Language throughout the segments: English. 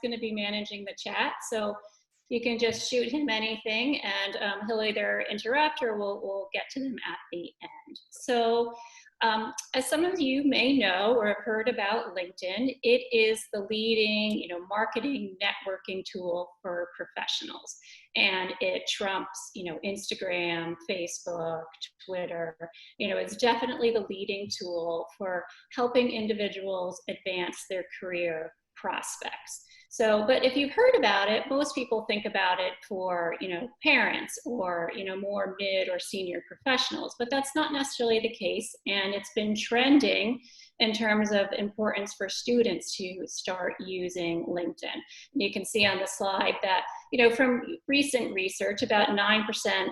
going to be managing the chat, so you can just shoot him anything, and he'll either interrupt or we'll get to them at the end. So as some of you may know or have heard about LinkedIn, it is the leading, marketing networking tool for professionals, and it trumps, Instagram, Facebook, Twitter. It's definitely the leading tool for helping individuals advance their career prospects. So, but if you've heard about it, most people think about it for, parents or, more mid or senior professionals, but that's not necessarily the case. And it's been trending in terms of importance for students to start using LinkedIn. And you can see on the slide that, from recent research, about 9%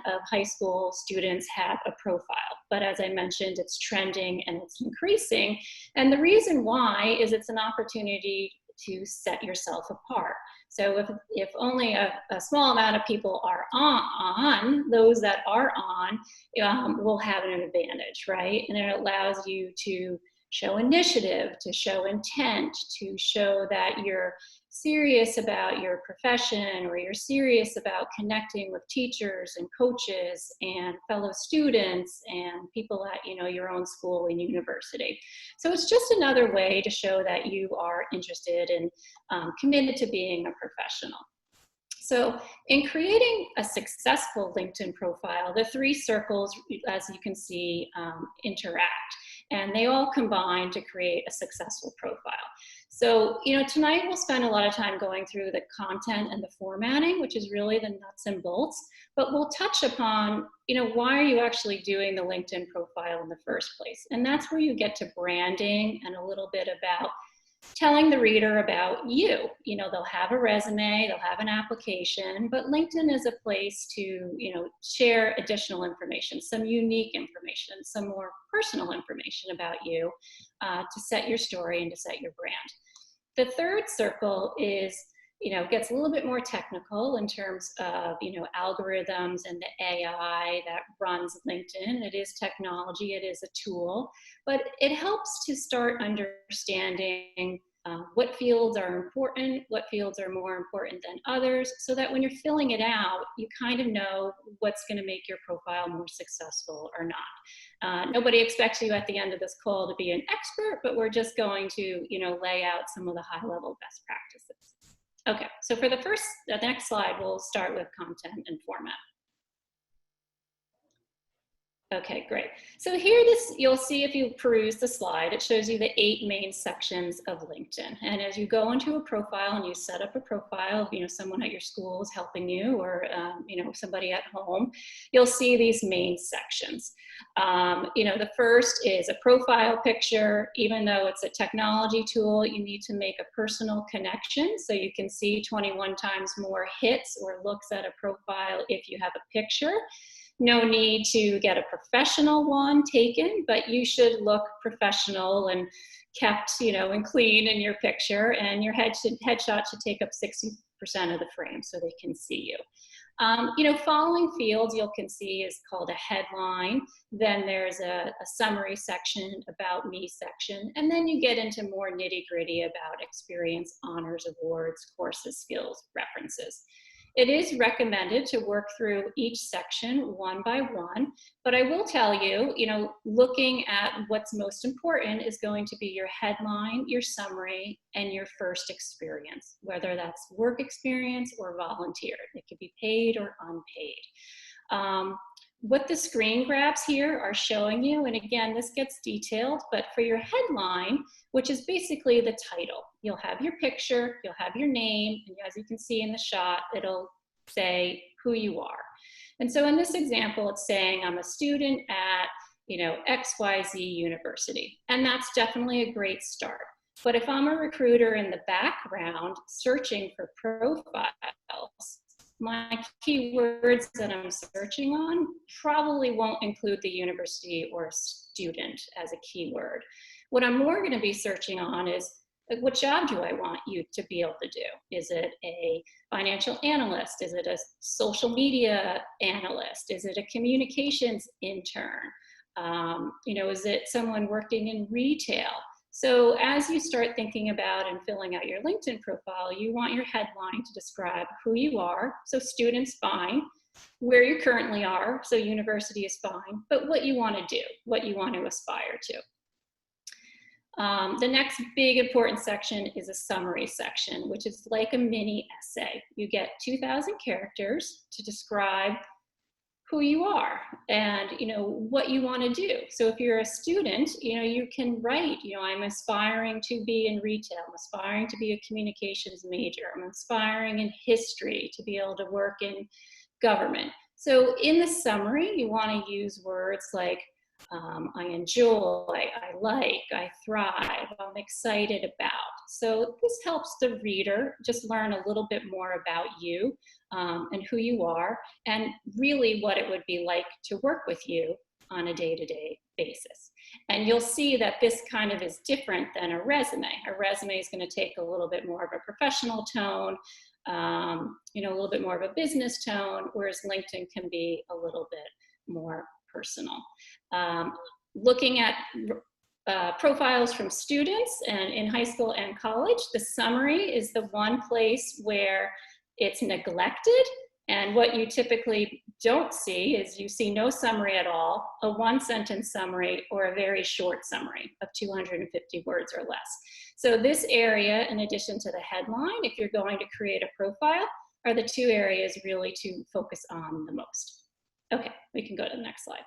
of high school students have a profile. But as I mentioned, it's trending and it's increasing. And the reason why is it's an opportunity to set yourself apart. So if only a small amount of people are on, those that are on will have an advantage, right? And it allows you to show initiative, to show intent, to show that you're serious about your profession, or you're serious about connecting with teachers and coaches and fellow students and people at your own school and university. So it's just another way to show that you are interested and committed to being a professional. So in creating a successful LinkedIn profile, the three circles, as you can see, interact, and they all combine to create a successful profile. So, tonight we'll spend a lot of time going through the content and the formatting, which is really the nuts and bolts, but we'll touch upon, why are you actually doing the LinkedIn profile in the first place? And that's where you get to branding and a little bit about telling the reader about you. They'll have a resume, they'll have an application, but LinkedIn is a place to, share additional information, some unique information, some more personal information about you to set your story and to set your brand. The third circle is, gets a little bit more technical in terms of, algorithms and the AI that runs LinkedIn. It is technology, it is a tool, but it helps to start understanding what fields are important, what fields are more important than others, so that when you're filling it out, you kind of know what's going to make your profile more successful or not. Nobody expects you at the end of this call to be an expert, but we're just going to, lay out some of the high-level best practices. Okay, so for the next slide, we'll start with content and format. Okay, great. So here you'll see, if you peruse the slide, it shows you the 8 main sections of LinkedIn. And as you go into a profile and you set up a profile, someone at your school is helping you, or somebody at home, you'll see these main sections. The first is a profile picture. Even though it's a technology tool, you need to make a personal connection, so you can see 21 times more hits or looks at a profile if you have a picture. No need to get a professional one taken, but you should look professional and kept, and clean in your picture, and your headshot should take up 60% of the frame so they can see you. Following fields you can see is called a headline. Then there's a summary section, about me section, and then you get into more nitty-gritty about experience, honors, awards, courses, skills, references. It is recommended to work through each section one by one, but I will tell you, looking at what's most important is going to be your headline, your summary, and your first experience, whether that's work experience or volunteer. It could be paid or unpaid. What the screen grabs here are showing you, and again, this gets detailed, but for your headline, which is basically the title, you'll have your picture, you'll have your name, and as you can see in the shot, it'll say who you are. And so in this example, it's saying I'm a student at, XYZ University, and that's definitely a great start. But if I'm a recruiter in the background searching for profiles, my keywords that I'm searching on probably won't include the university or student as a keyword. What I'm more going to be searching on is, what job do I want you to be able to do? Is it a financial analyst? Is it a social media analyst? Is it a communications intern? Is it someone working in retail? So as you start thinking about and filling out your LinkedIn profile, you want your headline to describe who you are. So student's fine, where you currently are, so university is fine, but what you want to do, what you want to aspire to. The next big important section is a summary section, which is like a mini essay. You get 2,000 characters to describe who you are and what you want to do. So if you're a student, you can write, I'm aspiring to be in retail, I'm aspiring to be a communications major, I'm aspiring in history to be able to work in government. So in the summary, you want to use words like I enjoy, I like, I thrive, I'm excited about. So this helps the reader just learn a little bit more about you and who you are, and really what it would be like to work with you on a day-to-day basis. And you'll see that this kind of is different than a resume. A resume is going to take a little bit more of a professional tone, a little bit more of a business tone, whereas LinkedIn can be a little bit more personal. Looking at profiles from students and in high school and college, the summary is the one place where it's neglected. And what you typically don't see is you see no summary at all, a one-sentence summary or a very short summary of 250 words or less. So this area, in addition to the headline, if you're going to create a profile, are the two areas really to focus on the most. Okay, we can go to the next slide.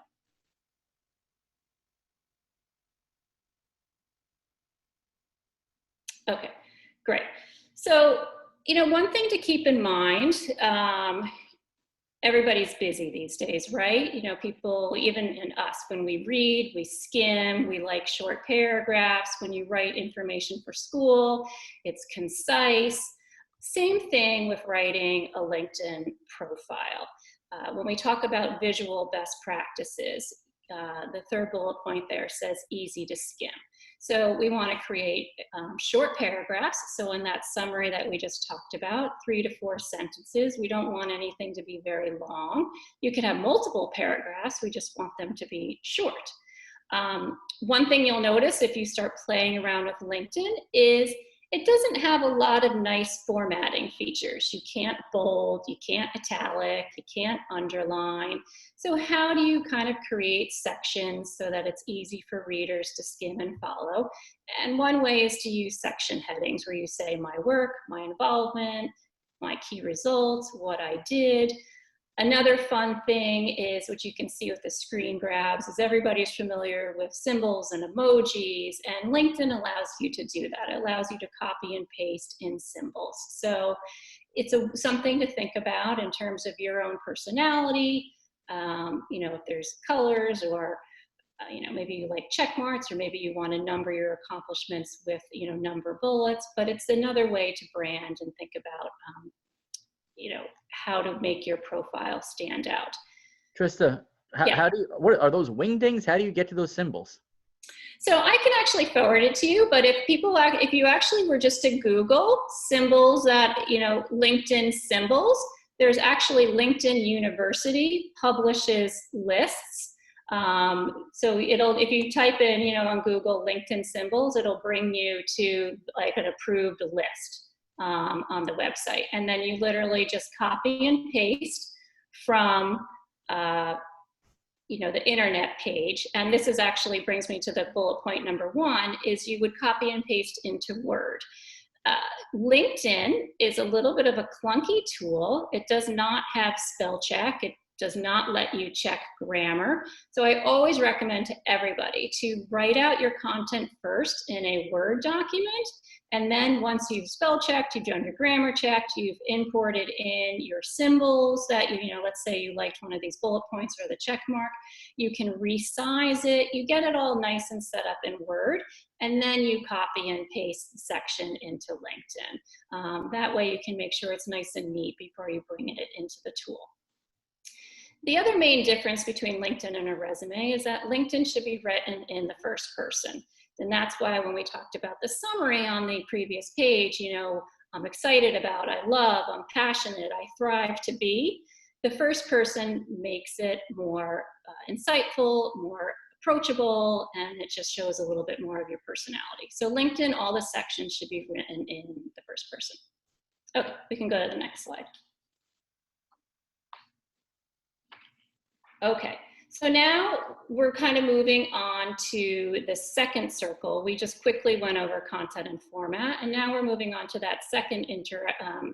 Okay, great. So, one thing to keep in mind, everybody's busy these days, right? People, even in us, when we read, we skim, we like short paragraphs. When you write information for school, it's concise. Same thing with writing a LinkedIn profile. When we talk about visual best practices, the third bullet point there says easy to skim. So we want to create short paragraphs. So in that summary that we just talked about, 3 to 4 sentences. We don't want anything to be very long. You can have multiple paragraphs. We just want them to be short. One thing you'll notice if you start playing around with LinkedIn is it doesn't have a lot of nice formatting features. You can't bold, you can't italic, you can't underline. So how do you kind of create sections so that it's easy for readers to skim and follow? And one way is to use section headings where you say my work, my involvement, my key results, what I did. Another fun thing is, which you can see with the screen grabs, is everybody's familiar with symbols and emojis, and LinkedIn allows you to do that. It allows you to copy and paste in symbols. So it's something to think about in terms of your own personality. If there's colors or maybe you like check marks, or maybe you want to number your accomplishments with number bullets, but it's another way to brand and think about how to make your profile stand out. Trista, how do you, what are those wingdings? How do you get to those symbols? So I can actually forward it to you, but if you actually were just to Google symbols that, LinkedIn symbols, there's actually LinkedIn University publishes lists. So if you type in, on Google LinkedIn symbols, it'll bring you to like an approved list. On the website, and then you literally just copy and paste from the internet page. And this is actually brings me to the bullet point number 1, is you would copy and paste into Word. LinkedIn is a little bit of a clunky tool. It does not have spell check. It does not let you check grammar. So I always recommend to everybody to write out your content first in a Word document. And then once you've spell checked, you've done your grammar checked, you've imported in your symbols that, let's say you liked one of these bullet points or the check mark, you can resize it. You get it all nice and set up in Word, and then you copy and paste the section into LinkedIn. That way you can make sure it's nice and neat before you bring it into the tool. The other main difference between LinkedIn and a resume is that LinkedIn should be written in the first person. And that's why when we talked about the summary on the previous page, I'm excited about, I love, I'm passionate, I thrive to be. The first person makes it more insightful, more approachable, and it just shows a little bit more of your personality. So LinkedIn, all the sections should be written in the first person. Okay, we can go to the next slide. Okay, so now we're kind of moving on to the second circle. We just quickly went over content and format, and now we're moving on to that second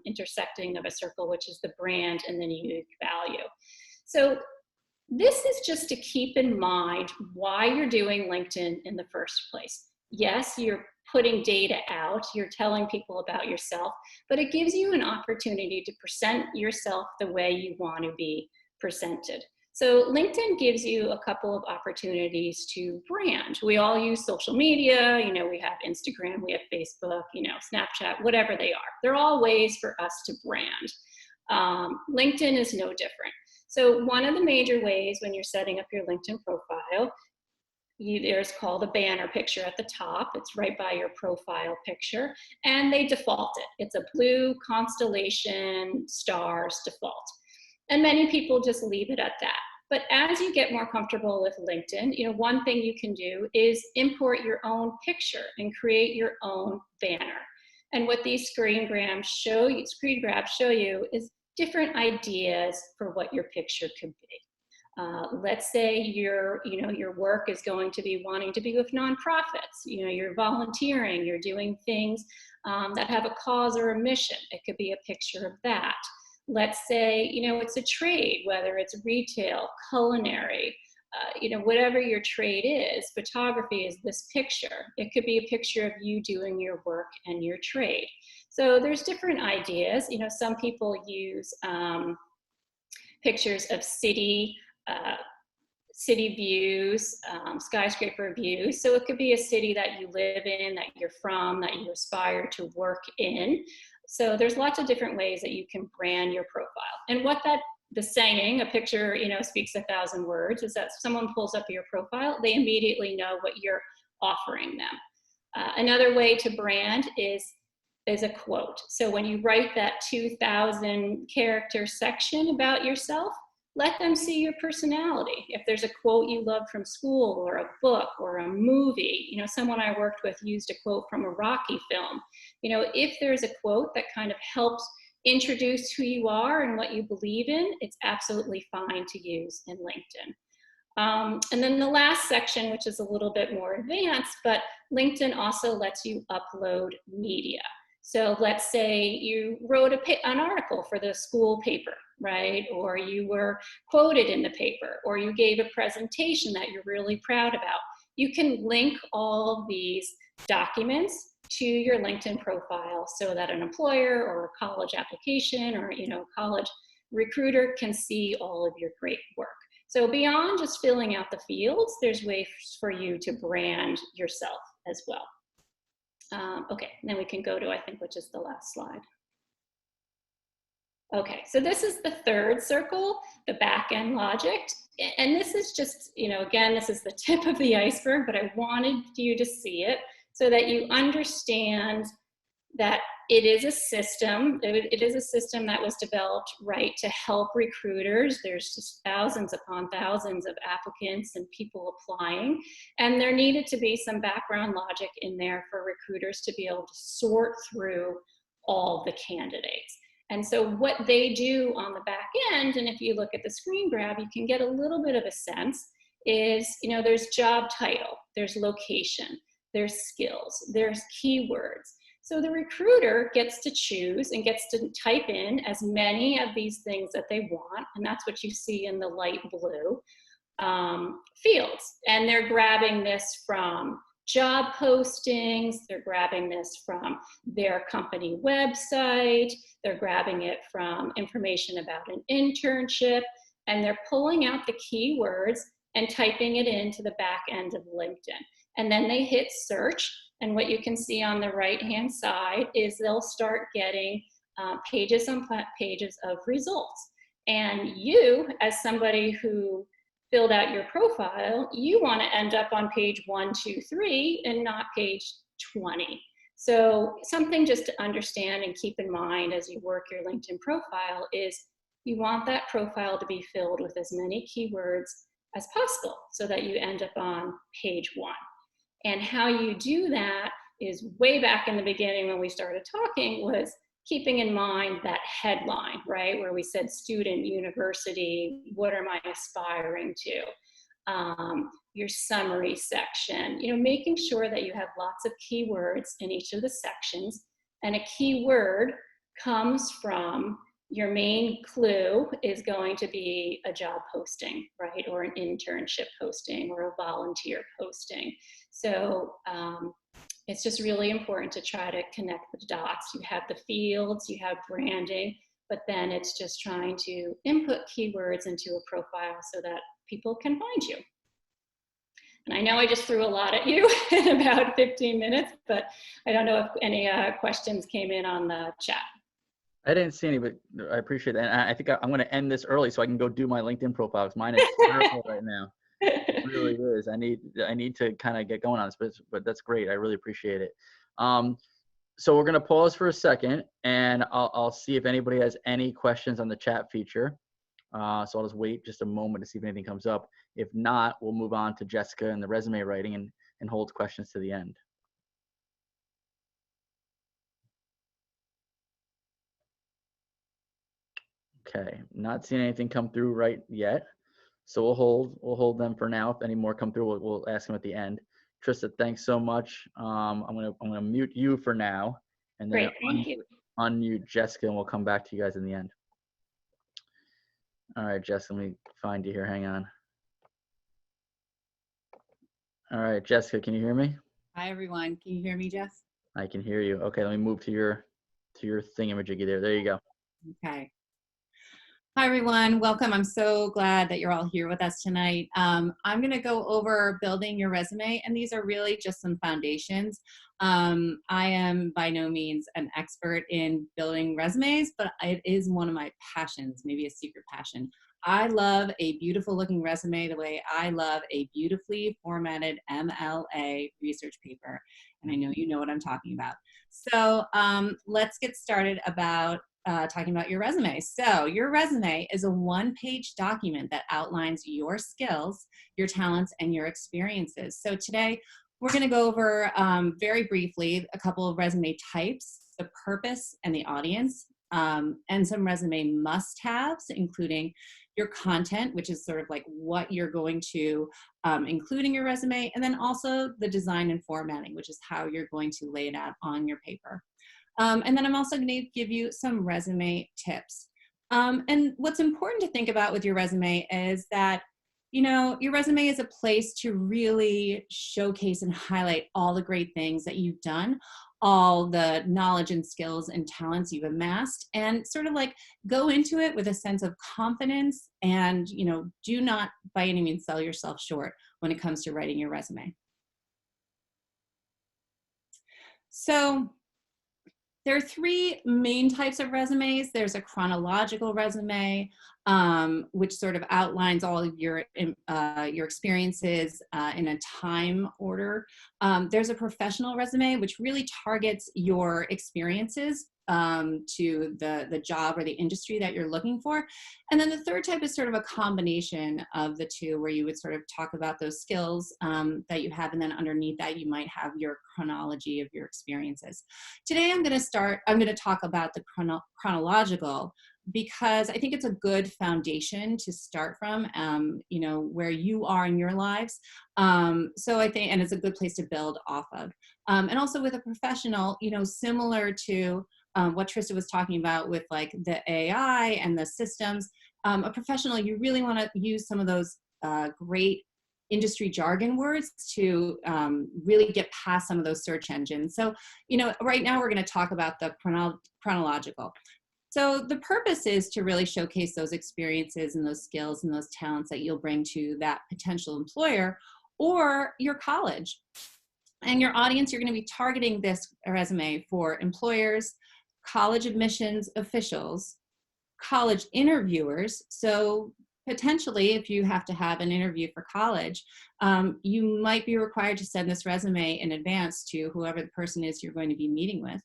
intersecting of a circle, which is the brand and the unique value. So this is just to keep in mind why you're doing LinkedIn in the first place. Yes, you're putting data out, you're telling people about yourself, but it gives you an opportunity to present yourself the way you want to be presented. So LinkedIn gives you a couple of opportunities to brand. We all use social media, you know, we have Instagram, we have Facebook, you know, Snapchat, whatever they are. They're all ways for us to brand. LinkedIn is no different. So one of the major ways when you're setting up your LinkedIn profile, there's called a banner picture at the top. It's right by your profile picture, and they default it. It's a blue constellation stars default. And many people just leave it at that. But as you get more comfortable with LinkedIn, you know, one thing you can do is import your own picture and create your own banner. And what these screen grabs show you is different ideas for what your picture could be. Let's say your work is going to be wanting to be with nonprofits. You know, you're volunteering, you're doing things that have a cause or a mission. It could be a picture of that. Let's say, you know, it's a trade, whether it's retail, culinary, you know, whatever your trade is, photography is this picture. It could be a picture of you doing your work and your trade. So there's different ideas. You know, some people use pictures of city views, skyscraper views. So it could be a city that you live in, that you're from, that you aspire to work in. So there's lots of different ways that you can brand your profile. And what the saying, a picture, you know, speaks 1,000 words, is that if someone pulls up your profile, they immediately know what you're offering them. Another way to brand is a quote. So when you write that 2,000 character section about yourself, let them see your personality. If there's a quote you love from school or a book or a movie, you know, someone I worked with used a quote from a Rocky film. You know, if there's a quote that kind of helps introduce who you are and what you believe in, it's absolutely fine to use in LinkedIn. And then the last section, which is a little bit more advanced, but LinkedIn also lets you upload media. So let's say you wrote an article for the school paper, right? Or you were quoted in the paper, or you gave a presentation that you're really proud about. You can link all of these documents to your LinkedIn profile so that an employer or a college application or, you know, college recruiter can see all of your great work. So beyond just filling out the fields, there's ways for you to brand yourself as well. Okay, and then we can go to, I think, which is the last slide. Okay, so this is the third circle, the back-end logic. And this is just, you know, again, this is the tip of the iceberg, but I wanted you to see it so that you understand that it is a system. It is a system that was developed, right, to help recruiters. There's just thousands upon thousands of applicants and people applying. And there needed to be some background logic in there for recruiters to be able to sort through all the candidates. And so what they do on the back end, and if you look at the screen grab, you can get a little bit of a sense, is, you know, there's job title, there's location, there's skills, there's keywords. So the recruiter gets to choose and gets to type in as many of these things that they want, and that's what you see in the light blue fields. And they're grabbing this from job postings, they're grabbing this from their company website, they're grabbing it from information about an internship, and they're pulling out the keywords and typing it into the back end of LinkedIn. And then they hit search, and what you can see on the right-hand side is they'll start getting pages on pages of results. And you, as somebody who filled out your profile, you want to end up on page 1, 2, 3 and not page 20. So something just to understand and keep in mind as you work your LinkedIn profile is you want that profile to be filled with as many keywords as possible so that you end up on page 1. And how you do that is way back in the beginning when we started talking was keeping in mind that headline, right? Where we said student, university, what am I aspiring to? Your summary section, making sure that you have lots of keywords in each of the sections. And a keyword comes from your main clue is going to be a job posting, right? Or an internship posting or a volunteer posting. So it's just really important to try to connect the dots. You have the fields, you have branding, but then it's just trying to input keywords into a profile so that people can find you. And I know I just threw a lot at you in about 15 minutes, but I don't know if any questions came in on the chat. I didn't see any, but I appreciate that. And I think I'm going to end this early so I can go do my LinkedIn profile because mine is terrible right now. It really is. I need to kind of get going on this, but that's great. I really appreciate it. So we're going to pause for a second, and I'll see if anybody has any questions on the chat feature. So I'll just wait just a moment to see if anything comes up. If not, we'll move on to Jessica and the resume writing and hold questions to the end. Okay, not seeing anything come through right yet. So we'll hold them for now. If any more come through, we'll ask them at the end. Trista, thanks so much. I'm gonna mute you for now, and then Great, thank you. Unmute Jessica, and we'll come back to you guys in the end. All right, Jessica, let me find you here. Hang on. All right, Jessica, can you hear me? Hi, everyone. Can you hear me, Jess? I can hear you. Okay, let me move to your thingamajiggy there. There you go. Okay. Hi, everyone. Welcome. I'm so glad that you're all here with us tonight. I'm going to go over building your resume, and these are really just some foundations. I am by no means an expert in building resumes, but it is one of my passions, maybe a secret passion. I love a beautiful looking resume the way I love a beautifully formatted MLA research paper. And I know you know what I'm talking about. So let's get started about talking about your resume. So your resume is a one-page document that outlines your skills, your talents, and your experiences. So today we're going to go over very briefly a couple of resume types, the purpose and the audience, and some resume must-haves, including your content, which is sort of like what you're going to include in your resume, and then also the design and formatting, which is how you're going to lay it out on your paper. And then I'm also going to give you some resume tips. And what's important to think about with your resume is that, your resume is a place to really showcase and highlight all the great things that you've done, all the knowledge and skills and talents you've amassed, and sort of like go into it with a sense of confidence and, do not by any means sell yourself short when it comes to writing your resume. So there are three main types of resumes. There's a chronological resume, which sort of outlines all of your experiences in a time order. There's a professional resume, which really targets your experiences to the job or the industry that you're looking for. And then the third type is sort of a combination of the two, where you would sort of talk about those skills that you have, and then underneath that you might have your chronology of your experiences. Today I'm going to talk about the chronological, because I think it's a good foundation to start from, where you are in your lives. So I think, and it's a good place to build off of. And also with a professional, similar to what Trista was talking about with like the AI and the systems, a professional, you really want to use some of those great industry jargon words to really get past some of those search engines. So, right now we're going to talk about the chronological. So the purpose is to really showcase those experiences and those skills and those talents that you'll bring to that potential employer or your college. And your audience, you're going to be targeting this resume for employers, college admissions officials, college interviewers. So potentially, if you have to have an interview for college, you might be required to send this resume in advance to whoever the person is you're going to be meeting with.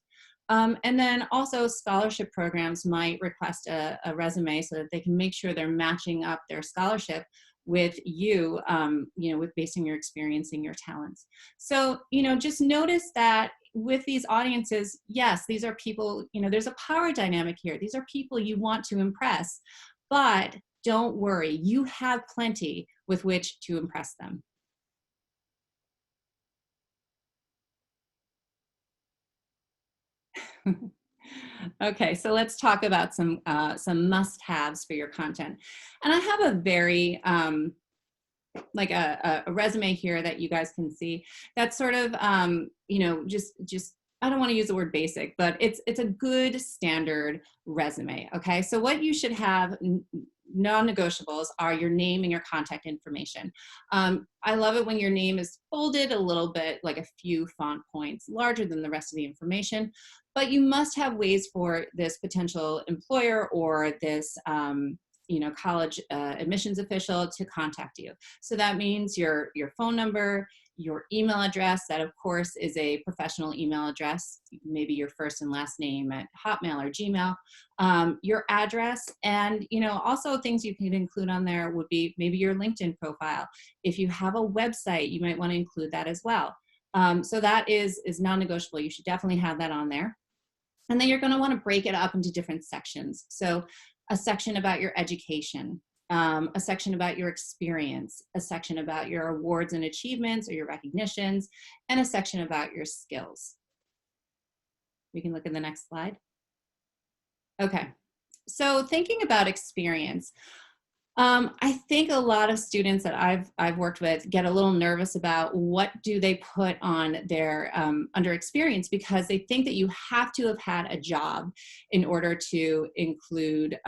And then also scholarship programs might request a resume so that they can make sure they're matching up their scholarship with you, with basing your experience and your talents. So, just notice that with these audiences, yes, these are people, there's a power dynamic here. These are people you want to impress, but don't worry, you have plenty with which to impress them. Okay, so let's talk about some must-haves for your content. And I have a very like a resume here that you guys can see. That's sort of just I don't want to use the word basic, but it's a good standard resume. Okay, so what you should have. Non-negotiables are your name and your contact information. I love it when your name is folded a little bit, like a few font points larger than the rest of the information, but you must have ways for this potential employer or this college admissions official to contact you. So that means your phone number, your email address, that of course is a professional email address, maybe your first and last name at Hotmail or Gmail, your address, and also things you can include on there would be maybe your LinkedIn profile. If you have a website, you might want to include that as well. So that is non-negotiable. You should definitely have that on there. And then you're going to want to break it up into different sections. So a section about your education, a section about your experience, a section about your awards and achievements or your recognitions, and a section about your skills. We can look at the next slide. Okay, so thinking about experience, I think a lot of students that I've worked with get a little nervous about what do they put on their under experience, because they think that you have to have had a job in order to include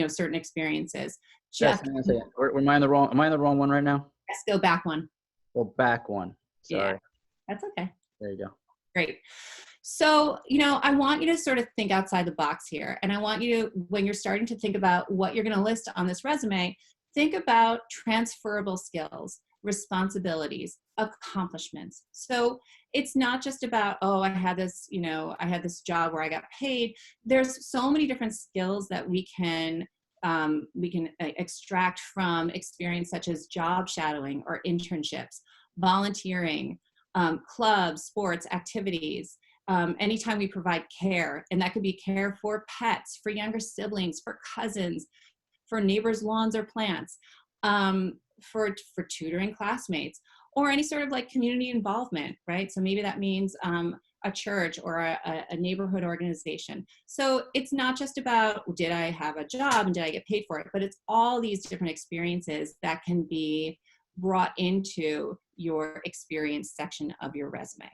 certain experiences. Jeff, am I in the wrong one right now? Let's go back one. Well, back one. Sorry. Yeah, that's okay. There you go. Great. So, I want you to sort of think outside the box here. And I want you to, when you're starting to think about what you're going to list on this resume, think about transferable skills, responsibilities, accomplishments. So it's not just about, oh, I had this job where I got paid. There's so many different skills that we can extract from experience, such as job shadowing or internships, volunteering, clubs, sports, activities. Anytime we provide care, and that could be care for pets, for younger siblings, for cousins, for neighbors' lawns or plants, for tutoring classmates, or any sort of like community involvement, right? So maybe that means a church or a neighborhood organization. So it's not just about, did I have a job and did I get paid for it, but it's all these different experiences that can be brought into your experience section of your resume.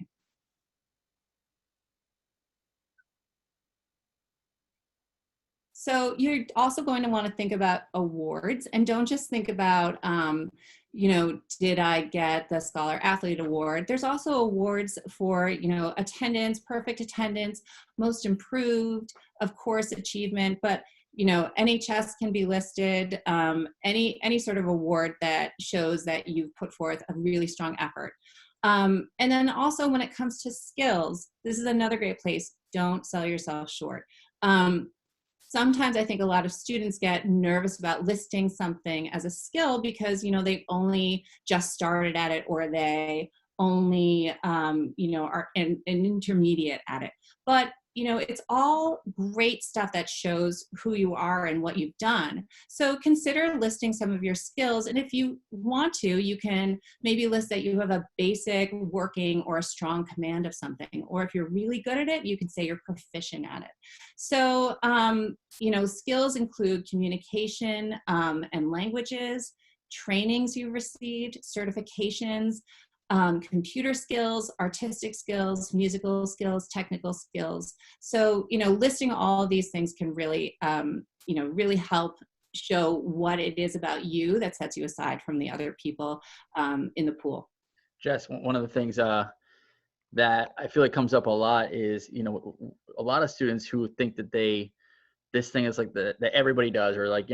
So you're also going to want to think about awards, and don't just think about, did I get the Scholar Athlete Award? There's also awards for, attendance, perfect attendance, most improved, of course, achievement, but, NHS can be listed, any sort of award that shows that you've put forth a really strong effort. And then also when it comes to skills, this is another great place. Don't sell yourself short. Sometimes I think a lot of students get nervous about listing something as a skill because, they've only just started at it, or they only, are an intermediate at it. But, it's all great stuff that shows who you are and what you've done. So consider listing some of your skills. And if you want to, you can maybe list that you have a basic working or a strong command of something. Or if you're really good at it, you can say you're proficient at it. So, skills include communication and languages, trainings you've received, certifications, computer skills, artistic skills, musical skills, technical skills. So, listing all of these things can really, really help show what it is about you that sets you aside from the other people in the pool. Jess, one of the things that I feel like comes up a lot is, a lot of students who think that this thing is like that everybody does, or like,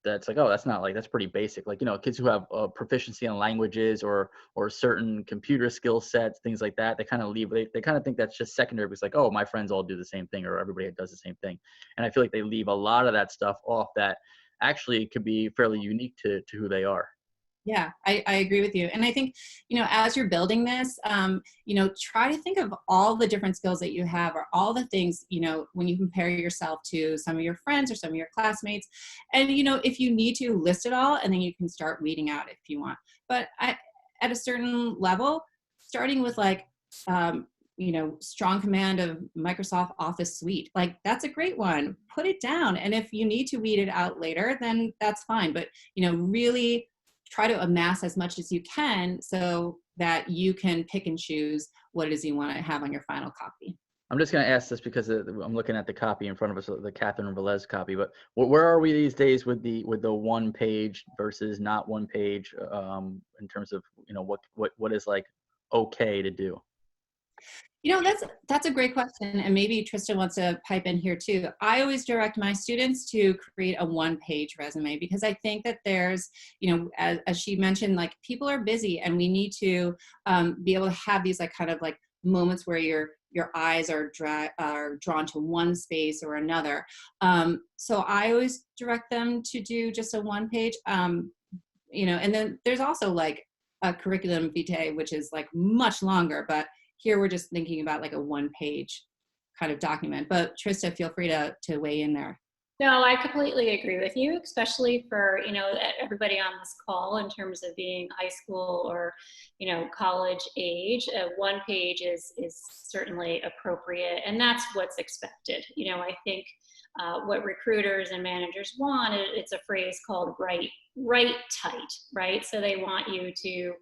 that's like, oh, that's pretty basic. Like, kids who have proficiency in languages or certain computer skill sets, things like that, they kind of they kind of think that's just secondary, because like, oh, my friends all do the same thing, or everybody does the same thing. And I feel like they leave a lot of that stuff off, that actually could be fairly unique to who they are. Yeah, I agree with you. And I think, as you're building this, try to think of all the different skills that you have, or all the things, when you compare yourself to some of your friends or some of your classmates. And, if you need to, list it all, and then you can start weeding out if you want. But at a certain level, starting with like, strong command of Microsoft Office suite, like that's a great one. Put it down. And if you need to weed it out later, then that's fine. But, really try to amass as much as you can so that you can pick and choose what it is you want to have on your final copy. I'm just going to ask this because I'm looking at the copy in front of us, the Catherine Velez copy. But where are we these days with the one page versus not one page, in terms of what is like okay to do? That's a great question, and maybe Trista wants to pipe in here too. I always direct my students to create a one-page resume, because I think that there's, as she mentioned, like people are busy, and we need to be able to have these like kind of like moments where your eyes are drawn to one space or another. So I always direct them to do just a one-page, and then there's also like a curriculum vitae, which is like much longer, but here we're just thinking about like a one-page kind of document. But Trista, feel free to weigh in there. No, I completely agree with you, especially for, everybody on this call in terms of being high school or, college age. One page is certainly appropriate, and that's what's expected. I think what recruiters and managers want, it's a phrase called write tight, right? So they want you to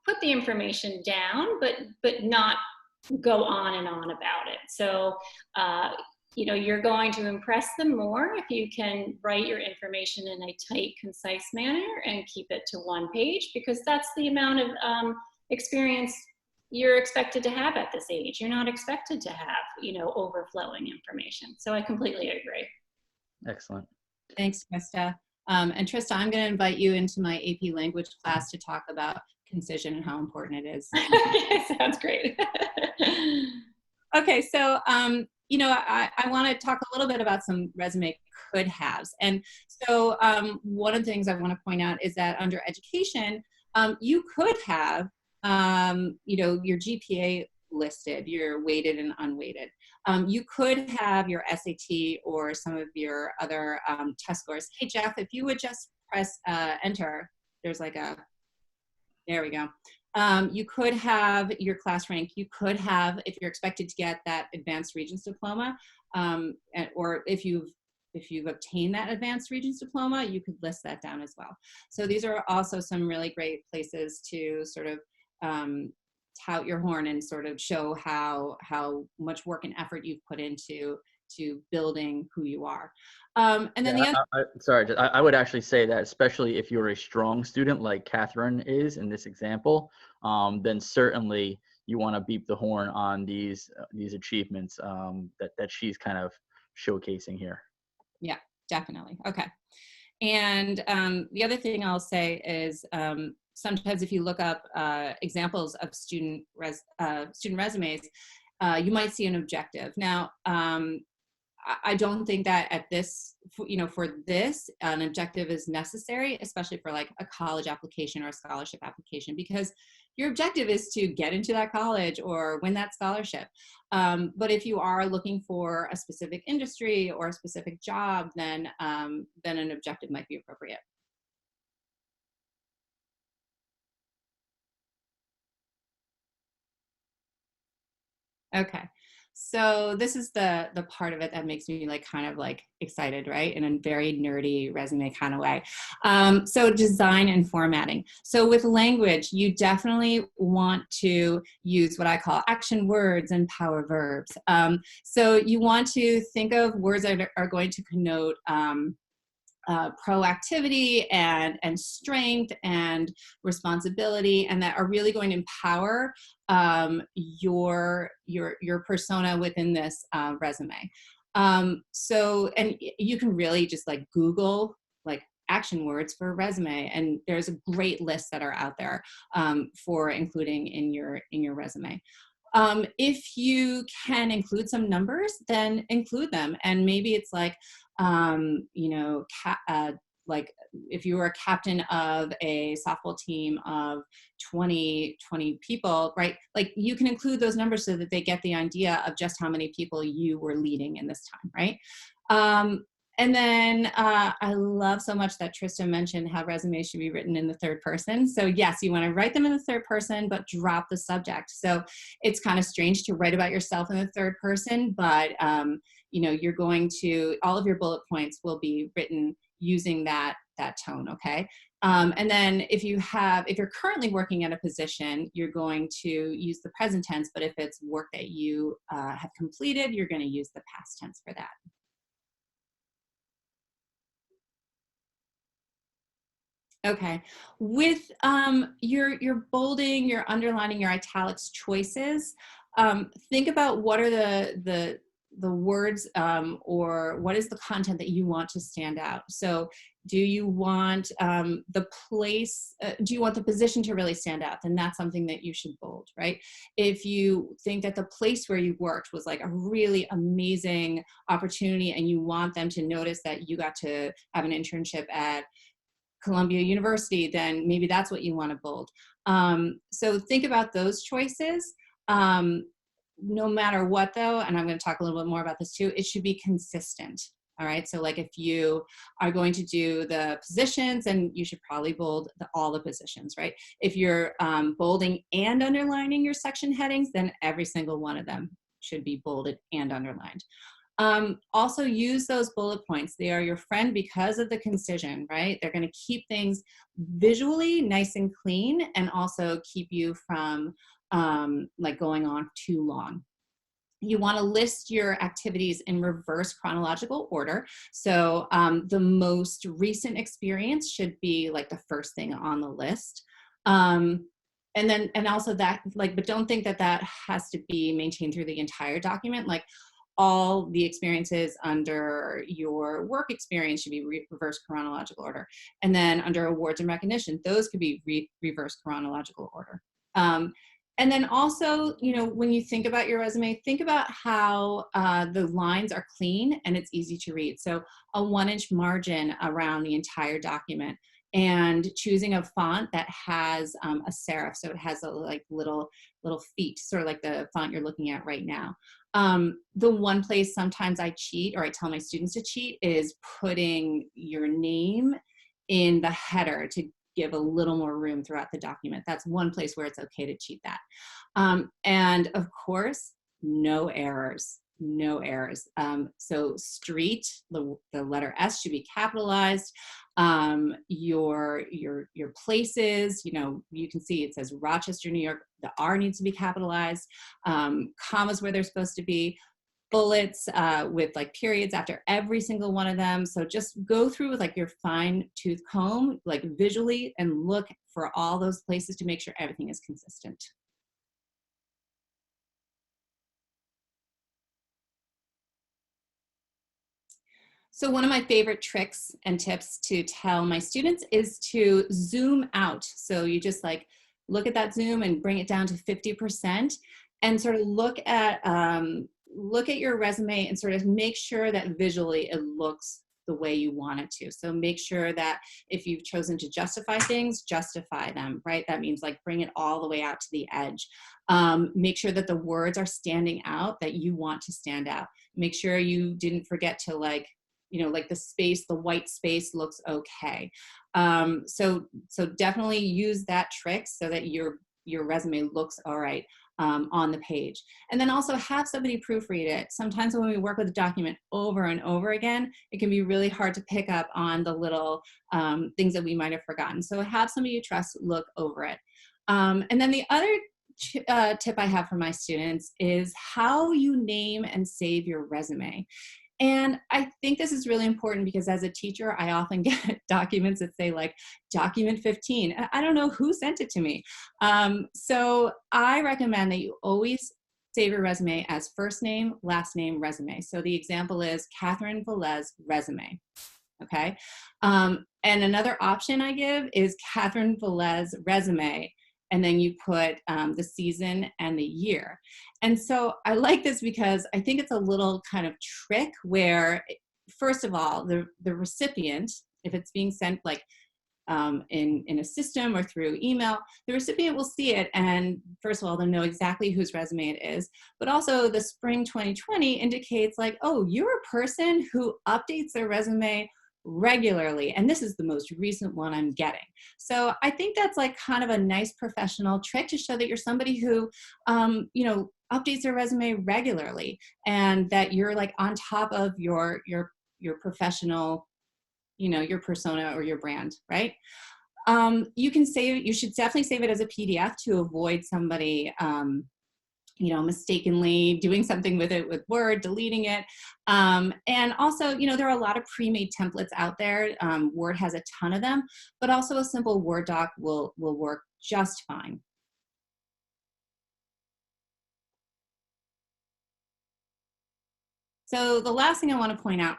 put the information down, but not go on and on about it. So, you're going to impress them more if you can write your information in a tight, concise manner and keep it to one page, because that's the amount of experience you're expected to have at this age. You're not expected to have, overflowing information. So I completely agree. Excellent. Thanks, Trista. And Trista, I'm going to invite you into my AP language class to talk about concision and how important it is. Sounds great. Okay, so I want to talk a little bit about some resume could haves. And so one of the things I want to point out is that under education, you could have your GPA listed, your weighted and unweighted. You could have your SAT or some of your other test scores. Hey, Jeff, if you would just press enter, there's like there we go. You could have your class rank. You could have, if you're expected to get that advanced Regents diploma, or if you've obtained that advanced Regents diploma, you could list that down as well. So these are also some really great places to sort of tout your horn and sort of show how much work and effort you've put into building who you are. And then I would actually say that, especially if you're a strong student like Catherine is in this example, then certainly you want to beep the horn on these achievements that she's kind of showcasing here. Yeah, definitely. Okay. And the other thing I'll say is sometimes if you look up examples of student resumes, you might see an objective. Now, I don't think that at this, for this, an objective is necessary, especially for like a college application or a scholarship application, because your objective is to get into that college or win that scholarship. But if you are looking for a specific industry or a specific job, then an objective might be appropriate. Okay. So this is the part of it that makes me like kind of like excited, right? In a very nerdy resume kind of way. So design and formatting. So with language, you definitely want to use what I call action words and power verbs. So you want to think of words that are going to connote proactivity and strength and responsibility, and that are really going to empower your persona within this resume. So, and you can really just like Google like action words for resume, and there's a great list that are out there for including in your resume. If you can include some numbers, then include them. And maybe it's like, you know, like if you were a captain of a softball team of 20 people, right? Like you can include those numbers so that they get the idea of just how many people you were leading in this time, right? And then I love so much that Trista mentioned how resumes should be written in the third person. So yes, you want to write them in the third person, but drop the subject. So it's kind of strange to write about yourself in the third person, but you know, you're going to, all of your bullet points will be written using that tone, okay? And then if you're currently working at a position, you're going to use the present tense, but if it's work that you have completed, you're going to use the past tense for that. Okay, with your bolding, your underlining, your italics choices, think about what are the words or what is the content that you want to stand out. So do you want the place, do you want the position to really stand out? Then that's something that you should bold, right? If you think that the place where you worked was like a really amazing opportunity and you want them to notice that you got to have an internship at Columbia University, then maybe that's what you want to bold. So think about those choices. No matter what though, and I'm going to talk a little bit more about this too, it should be consistent. All right. So like if you are going to do the positions, then you should probably bold all the positions, right? If you're bolding and underlining your section headings, then every single one of them should be bolded and underlined. Also use those bullet points. They are your friend because of the concision, right? They're going to keep things visually nice and clean and also keep you from like going on too long. You want to list your activities in reverse chronological order. So the most recent experience should be like the first thing on the list. And also that, like, but don't think that that has to be maintained through the entire document. Like all the experiences under your work experience should be reverse chronological order. And then under awards and recognition, those could be reverse chronological order. And then also, you know, when you think about your resume, think about how the lines are clean and it's easy to read. So a 1-inch margin around the entire document and choosing a font that has a serif. So it has a like little feet, sort of like the font you're looking at right now. The one place sometimes I cheat, or I tell my students to cheat, is putting your name in the header to give a little more room throughout the document. That's one place where it's okay to cheat that. And of course, no errors. No errors. So street, the letter S should be capitalized. Your places, you know, you can see it says Rochester, New York. The R needs to be capitalized. Commas where they're supposed to be. Bullets with like periods after every single one of them. So just go through with like your fine tooth comb, like visually, and look for all those places to make sure everything is consistent. So one of my favorite tricks and tips to tell my students is to zoom out. So you just like look at that zoom and bring it down to 50% and sort of look at your resume and sort of make sure that visually it looks the way you want it to. So make sure that if you've chosen to justify things, justify them, right? That means like bring it all the way out to the edge. Make sure that the words are standing out that you want to stand out. Make sure you didn't forget to like, you know, like the space, the white space looks okay. So definitely use that trick so that your resume looks all right on the page. And then also have somebody proofread it. Sometimes when we work with a document over and over again, it can be really hard to pick up on the little things that we might have forgotten. So have somebody you trust look over it. And then the other tip I have for my students is how you name and save your resume. And I think this is really important because as a teacher, I often get documents that say like document 15. I don't know who sent it to me. So I recommend that you always save your resume as first name, last name, resume. So the example is Catherine Velez resume. Okay. And another option I give is Catherine Velez resume. And then you put the season and the year. And so I like this because I think it's a little kind of trick where first of all, the recipient, if it's being sent like in a system or through email, the recipient will see it, and first of all, they'll know exactly whose resume it is. But also the spring 2020 indicates like, oh, you're a person who updates their resume regularly, and this is the most recent one I'm getting. So I think that's like kind of a nice professional trick to show that you're somebody who updates their resume regularly, and that you're like on top of your professional, your persona or your brand, right? You can save it, you should definitely save it as a PDF to avoid somebody mistakenly doing something with it with Word, deleting it. And also, there are a lot of pre-made templates out there. Word has a ton of them, but also a simple Word doc will work just fine. So the last thing I want to point out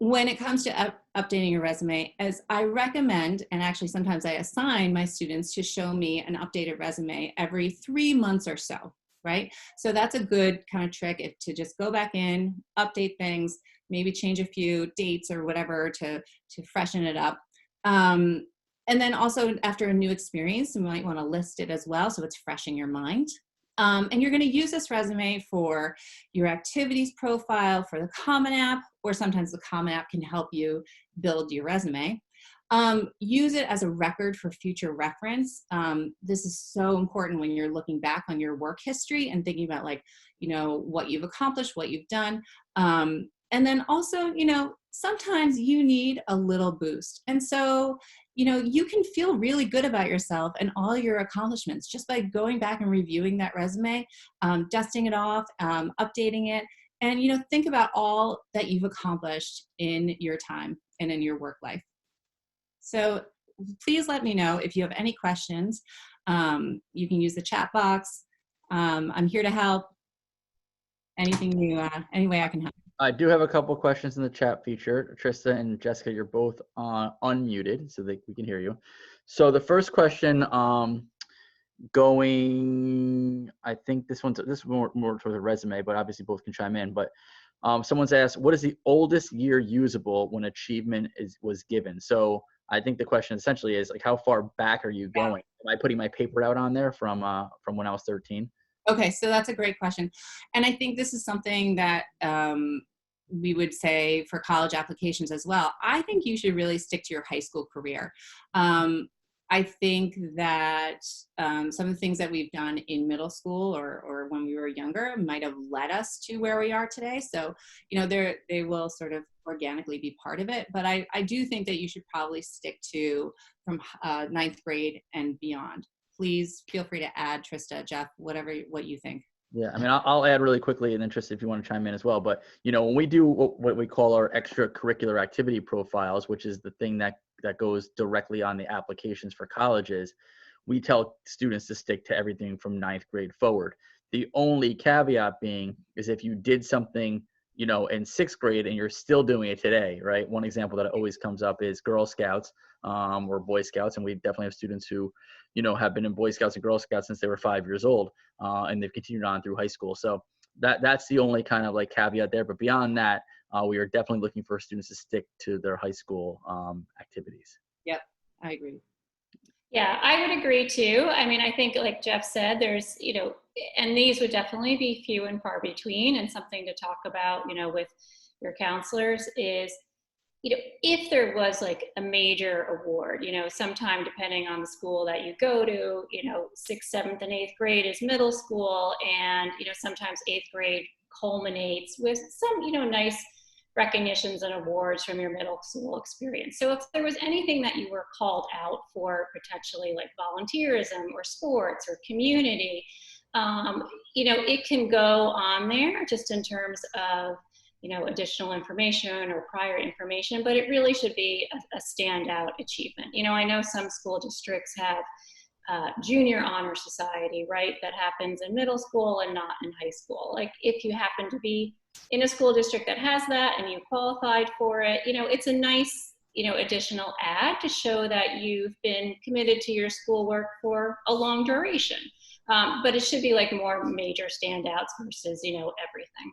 when it comes to updating your resume is I recommend, and actually sometimes I assign my students to show me an updated resume every 3 months or so, right? So that's a good kind of trick to just go back in, update things, maybe change a few dates or whatever to freshen it up. And then also after a new experience, you might want to list it as well so it's fresh in your mind. And you're going to use this resume for your activities profile, for the Common App, or sometimes the Common App can help you build your resume. Use it as a record for future reference. This is so important when you're looking back on your work history and thinking about what you've accomplished, what you've done. And then also, sometimes you need a little boost. And so, you can feel really good about yourself and all your accomplishments just by going back and reviewing that resume, dusting it off, updating it, and, think about all that you've accomplished in your time and in your work life. So please let me know if you have any questions. You can use the chat box. I'm here to help. Anything new, any way I can help. I do have a couple questions in the chat feature. Trista and Jessica, you're both unmuted so that we can hear you. So the first question, I think this is more toward the resume, but obviously both can chime in. But someone's asked, what is the oldest year usable when achievement was given? So I think the question essentially is like, how far back are you going? Am I putting my paper out on there from when I was 13? Okay, so that's a great question. And I think this is something that we would say for college applications as well. I think you should really stick to your high school career. I think that some of the things that we've done in middle school or when we were younger might have led us to where we are today. So, they will sort of organically be part of it. But I do think that you should probably stick to from 9th grade and beyond. Please feel free to add, Trista, Jeff, what you think. Yeah, I mean, I'll add really quickly, and then Trista, if you want to chime in as well. But, when we do what we call our extracurricular activity profiles, which is the thing that goes directly on the applications for colleges, we tell students to stick to everything from 9th grade forward. The only caveat being is if you did something, in 6th grade and you're still doing it today, right? One example that always comes up is Girl Scouts or Boy Scouts. And we definitely have students who, have been in Boy Scouts and Girl Scouts since they were 5 years old, and they've continued on through high school. So that's the only kind of like caveat there. But beyond that, we are definitely looking for students to stick to their high school activities. Yep, I agree. Yeah, I would agree too. I mean, I think like Jeff said, there's, and these would definitely be few and far between, and something to talk about, with your counselors is, if there was like a major award, sometime depending on the school that you go to, 6th, 7th, and 8th grade is middle school, and, sometimes 8th grade culminates with some, nice recognitions and awards from your middle school experience. So if there was anything that you were called out for, potentially like volunteerism or sports or community, it can go on there just in terms of, additional information or prior information, but it really should be a standout achievement. I know some school districts have junior honor society, right? That happens in middle school and not in high school. Like if you happen to be in a school district that has that and you qualified for it, it's a nice, additional add to show that you've been committed to your schoolwork for a long duration. But it should be like more major standouts versus, everything.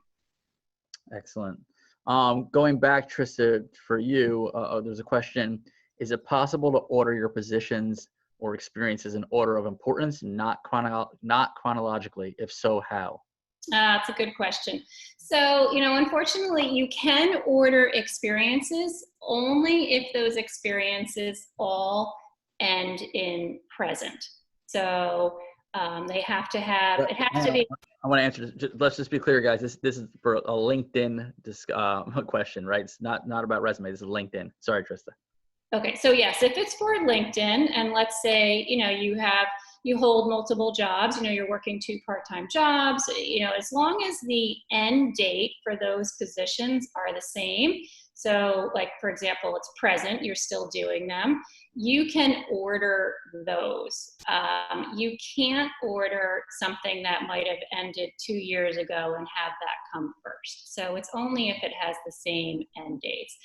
Excellent. Going back, Trista, for you, there's a question. Is it possible to order your positions or experiences in order of importance, not chronologically? If so, how? That's a good question. So, unfortunately, you can order experiences only if those experiences all end in present. So they have to have, it has to be. I want to answer this. Let's just be clear, guys. This is for a LinkedIn question, right? It's not about resume. This is LinkedIn. Sorry, Trista. Okay, so yes, if it's for LinkedIn, and let's say, you hold multiple jobs, you're working 2 part-time jobs, as long as the end date for those positions are the same. So like, for example, it's present, you're still doing them, you can order those. You can't order something that might have ended 2 years ago and have that come first. So it's only if it has the same end dates.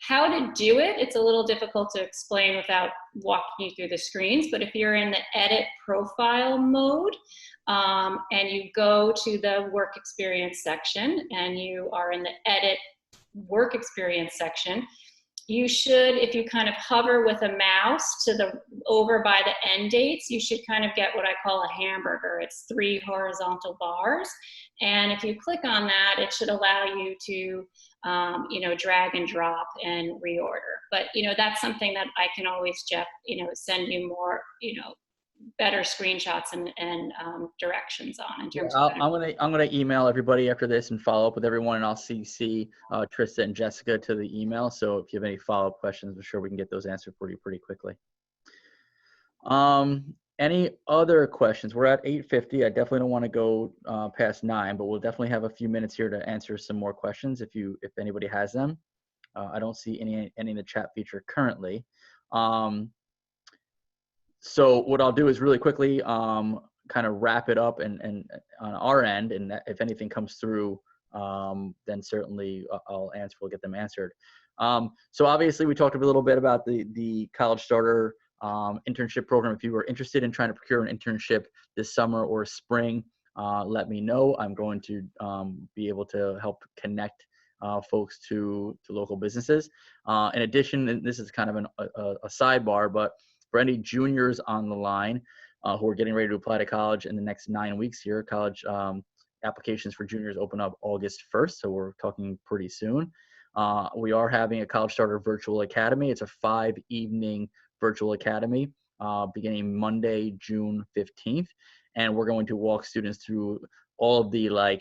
How to do it, it's a little difficult to explain without walking you through the screens, but if you're in the edit profile mode, and you go to the work experience section and you are in the edit work experience section, you should, if you kind of hover with a mouse over by the end dates, you should kind of get what I call a hamburger. It's 3 horizontal bars. And if you click on that, it should allow you to, drag and drop and reorder. But, that's something that I can always, Jeff, send you more, better screenshots and directions on in terms of. I'm gonna email everybody after this and follow up with everyone, and I'll CC Trista and Jessica to the email. So if you have any follow-up questions, I'm sure we can get those answered for you pretty quickly. Any other questions? We're at 8:50. I definitely don't want to go past 9, but we'll definitely have a few minutes here to answer some more questions if anybody has them. I don't see any in the chat feature currently. So what I'll do is really quickly kind of wrap it up and on our end, and that if anything comes through, then certainly we'll get them answered. So obviously we talked a little bit about the College Starter internship program. If you were interested in trying to procure an internship this summer or spring, let me know. I'm going to be able to help connect folks to local businesses. In addition, and this is kind of a sidebar, but for any juniors on the line who are getting ready to apply to college in the next 9 weeks here, college applications for juniors open up August 1st, so we're talking pretty soon. We are having a College Starter Virtual Academy. It's a 5-evening virtual academy beginning Monday, June 15th. And we're going to walk students through all of the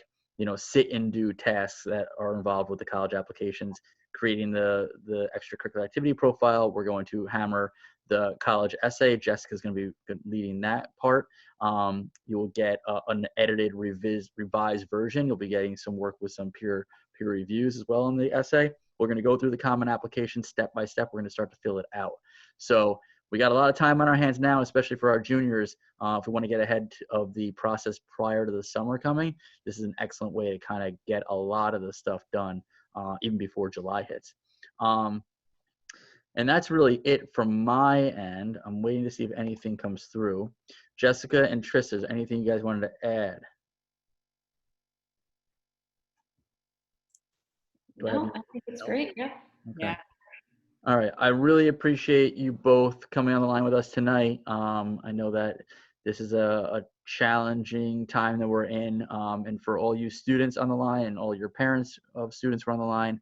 sit and do tasks that are involved with the college applications, creating the extracurricular activity profile. We're going to hammer the college essay. Jessica's going to be leading that part. You will get an edited, revised version. You'll be getting some work with some peer reviews as well in the essay. We're going to go through the common application step by step. We're going to start to fill it out. So we got a lot of time on our hands now, especially for our juniors. If we want to get ahead of the process prior to the summer coming, this is an excellent way to kind of get a lot of the stuff done even before July hits. And that's really it from my end. I'm waiting to see if anything comes through. Jessica and Trista, is there anything you guys wanted to add? No, I think it's great. Yeah. Okay. Yeah. All right. I really appreciate you both coming on the line with us tonight. I know that this is a challenging time that we're in. And for all you students on the line and all your parents of students who are on the line,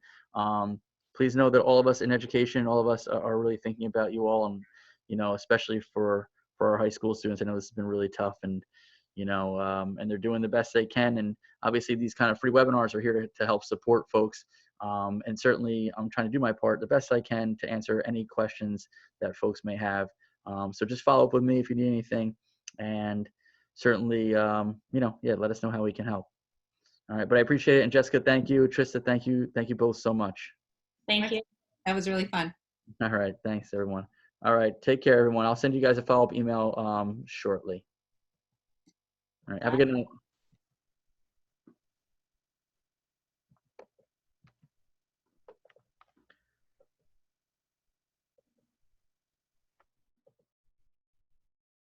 please know that all of us in education, all of us are really thinking about you all, and especially for our high school students. I know this has been really tough, and and they're doing the best they can. And obviously, these kind of free webinars are here to help support folks. And certainly, I'm trying to do my part the best I can to answer any questions that folks may have. So just follow up with me if you need anything, and certainly, let us know how we can help. All right, but I appreciate it. And Jessica, thank you. Trista, thank you both so much. Thank you. That was really fun. All right. Thanks, everyone. All right. Take care, everyone. I'll send you guys a follow-up email shortly. All right. Have a good night.